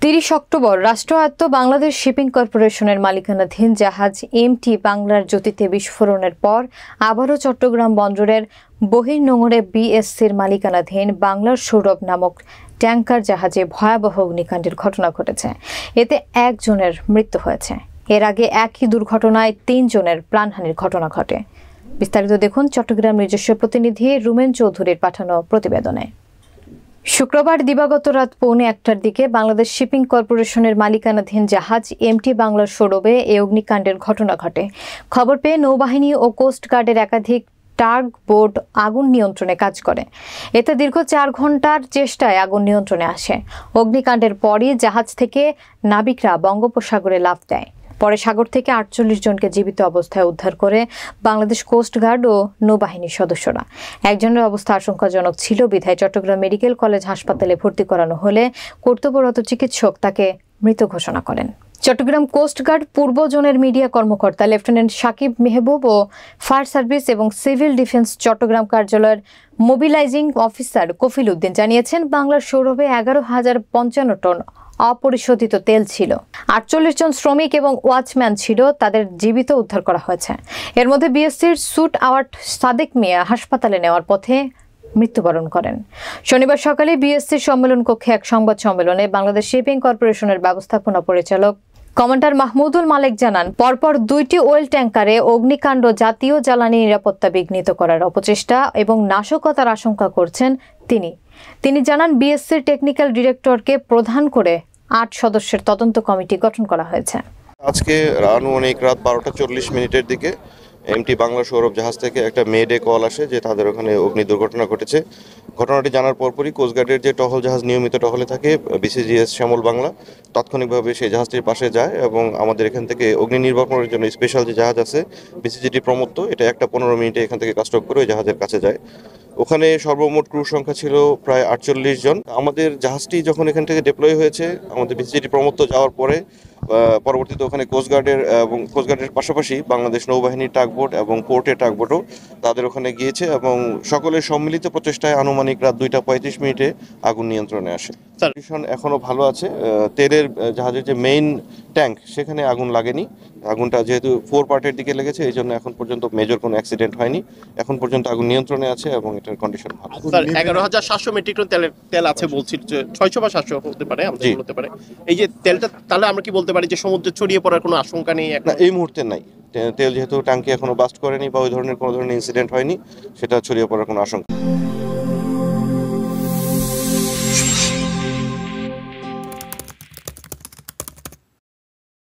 ৩০ October রাষ্ট্রায়ত্ত Bangladesh shipping কর্পোরেশনের মালিকানাধীন জাহাজ এমটি বাংলার জ্যোতিতে বিস্ফোরণের পর আবারও চট্টগ্রাম বন্দরের বহির্নোঙরে বিএসসির মালিকানাধীন বাংলার সৌরভ নামক ট্যাংকার জাহাজে ভয়াবহ অগ্নিকাণ্ডের ঘটনা ঘটেছে। এতে একজনের মৃত্যু হয়েছে। এর আগে একই দুর্ঘটনায় ৩ জনের প্রাণহানির ঘটনা ঘটে। বিস্তারিত দেখুন চট্টগ্রাম নিজস্ব প্রতিনিধি রুমেন চৌধুরীর পাঠানো প্রতিবেদনে। শুক্রবার দিবাগত রাত 1:15টার দিকে বাংলাদেশ শিপিং কর্পোরেশনের মালিকানাধীন জাহাজ এমটি বাংলার সৌরভে এই অগ্নিকাণ্ডের ঘটনা ঘটে। খবর পেয়ে নৌবাহিনী ও কোস্টগার্ডের একাধিক টাগ বোট আগুন নিয়ন্ত্রণে কাজ করে। এতে দীর্ঘ 4 ঘন্টার চেষ্টায় আগুন নিয়ন্ত্রণে আসে। অগ্নিকাণ্ডের পরই জাহাজ থেকে নাবিকরা বঙ্গোপসাগরে লাফ দেয়। পরে সাগর থেকে 48 জনকে জীবিত অবস্থায় উদ্ধার করে বাংলাদেশ কোস্টগার্ড ও নৌবাহিনীর সদস্যরা। একজনের অবস্থা আশঙ্কাজনক ছিল বিধায় চট্টগ্রাম মেডিকেল কলেজ হাসপাতালে ভর্তি করানো হলে কর্তব্যরত চিকিৎসক তাকে মৃত ঘোষণা করেন। চট্টগ্রাম কোস্টগার্ড পূর্ব জোনের মিডিয়া কর্মকর্তা লেফটেন্যান্ট সাকিব মেহবুব ও ফায়ার সার্ভিস এবং সিভিল ডিফেন্স চট্টগ্রাম কার্যালয়ের মোবিলাইজিং অফিসার কফিল উদ্দিন জানিয়েছেন, বাংলার সৌরভে 11,055 টন অপরিশোধিত তেল ছিল। 48 জন শ্রমিক এবং ওয়াচম্যান ছিল, তাদের জীবিত উদ্ধার করা হয়েছে। এর মধ্যে বিএসসির স্যুট আওয়ার্ড সাদেক মিয়া হাসপাতালে নেওয়ার পথে মৃত্যুবরণ করেন। শনিবার সকালে বিএসসির সম্মেলন কক্ষে এক সংবাদ সম্মেলনে বাংলাদেশ শিপিং কর্পোরেশনের ব্যবস্থাপনা পরিচালক কমান্ডার মাহমুদুল মালেক জানান, পরপর 2টি ওয়েল ট্যাঙ্কারে অগ্নিকাণ্ড জাতীয় জ্বালানি নিরাপত্তা বিঘ্নিত করার অপচেষ্টা এবং নাশকতার আশঙ্কা করছেন তিনি জানান, বিএসসির টেকনিক্যাল ডিরেক্টরকে প্রধান করে 8 সদস্যের তদন্ত কমিটি গঠন করা হয়েছে। আজকে আনুমানিক রাত 12:40 দিকে এমটি বাংলা সৌরভ জাহাজ থেকে একটা মেডে কল আসে যে তাদের ওখানে অগ্নি দুর্ঘটনা ঘটেছে। ঘটনাটি জানার পরপরই কোস্টগার্ডের যে টহল জাহাজ নিয়মিত টহলে থাকে বিসিজিএস শ্যামল বাংলা তাৎক্ষণিকভাবে সেই জাহাজটির পাশে যায় এবং আমাদের এখান থেকে অগ্নি নির্বাপনের জন্য স্পেশাল যে জাহাজ আছে বিসিজিটি প্রমত্ত, এটা 1টা 15 মিনিটে এখান থেকে কাস্টক করে ওই জাহাজের কাছে যায়। ওখানে সর্বমোট ক্রু সংখ্যা ছিল প্রায় 48 জন। আমাদের জাহাজটি যখন এখান থেকে ডিপ্লয় হয়েছে, আমাদের বিসিজিটি প্রমত্ত যাওয়ার পরে পরবর্তীতে ওখানে কোস্টগার্ডের পাশাপাশি বাংলাদেশ নৌবাহিনীর টাগবোট এবং পোর্টের টাগবোটও তাদের ওখানে গিয়েছে এবং সকলের সম্মিলিত প্রচেষ্টায় আনুমানিক রাত 2:35 আগুন নিয়ন্ত্রণে আসে। কন্ডিশন এখনো ভালো আছে। তেলের জাহাজের যে মেইন ট্যাঙ্ক সেখানে আগুন লাগেনি। আগুনটা যেহেতু 4 পার্টের দিকে লেগেছে এই জন্য এখন পর্যন্ত মেজর কোনো অ্যাক্সিডেন্ট হয়নি। এখন পর্যন্ত আগুন নিয়ন্ত্রণে আছে এবং এটার কন্ডিশন ভালো। স্যার 11,700 মেট্রিক টন তেল আছে বলছি, 600 বা 700 হতে পারে, আমাদের বলতে পারে। এই যে তেলটা তাহলে আমরা কি বলতে পারি যে সমুদ্রে ছড়িয়ে পড়ার কোনো আশঙ্কা নেই? না, এই মুহূর্তে নাই। তেল যেহেতু ট্যাঙ্কি এখনো বাস্ট করেনি বা ওই ধরনের কোনো ধরনের ইনসিডেন্ট হয়নি, সেটা ছড়িয়ে পড়ার কোনো আশঙ্কা।